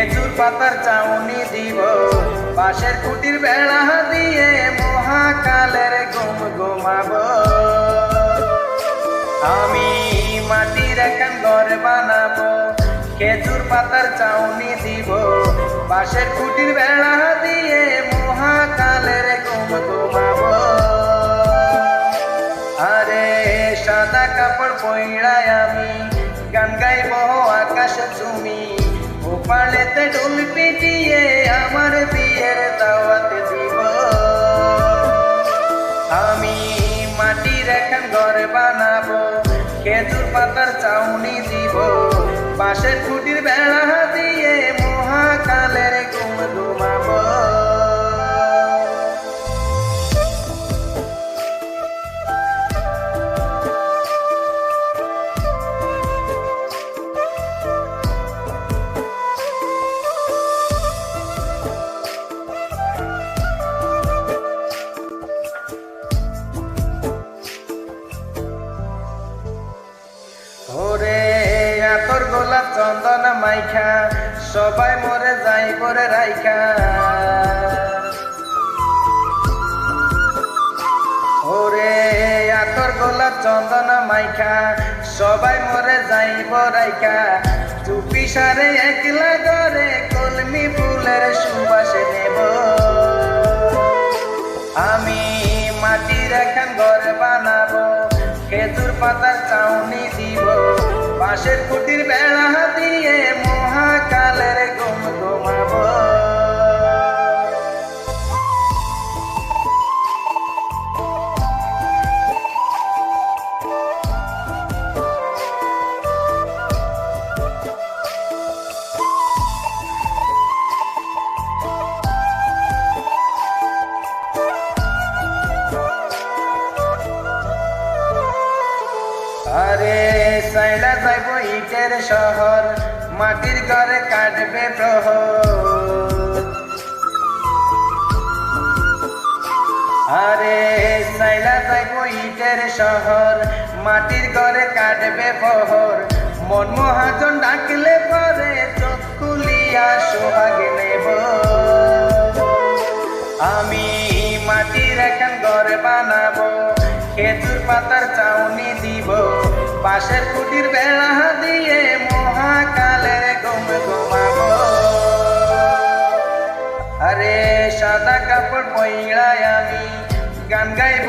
খেজুর পাতার চাউনি দিব, বাঁশের খুঁটির বেড়া দিয়ে মহাকালের ঘুম ঘুমাবো। আমি মাটির একখান ঘর বানাবো, খেজুর পাতার চাউনি দিব, বাঁশের খুঁটির বেড়া দিয়ে মহাকালের ঘুম ঘুমাবো। আরে সাদা কাপড় পইড়ায় আমি গান গাইব আকাশ চুমি, ওপালেতে ঢোল পিটিয়ে আমার বিয়ের দাওয়াত দিব। আমি মাটির একখান ঘর বানাবো, খেজুর পাতার চাউনি দিব, বাঁশের খুঁটির বেড়া দিয়ে মহাকালের ঘুম ঘুমাবো। ওরে আতর গোলাপ চন্দন মাইখা সবাই মরে যাইব রে রাইখা। ওরে আতর গোলাপ চন্দন মাইখা সবাই মরে যাইব রাইখা। চুপি সারে একলা ঘরে কলমি ফুলের সুবাসে নেব। আমি মাটির একখান ঘর বানাবো, খেজুর পাতার চাউনি দিব, বাঁশের খুঁটির বেড়া দিয়ে মহাকালের ঘুম ঘুমাবো। আরে সাইলা যাইব ইটের শহর, মাটির ঘরে কাটবে প্রহর। আরে সাইলা যাইব ইটের শহর, মাটির ঘরে কাটবে প্রহর। মন মহাজন ডাকলে পরে চোখ খুলিয়া সোহাগ নেব। আমি মাটির একখান ঘর বানাবো, খেজুর পাতার চাউনি দিব, বাঁশের খুঁটির বেড়া দিয়ে মহাকালের ঘুম ঘুমাবো। আরে সাদা কাপড় পইড়ায় আমি গান গাইব।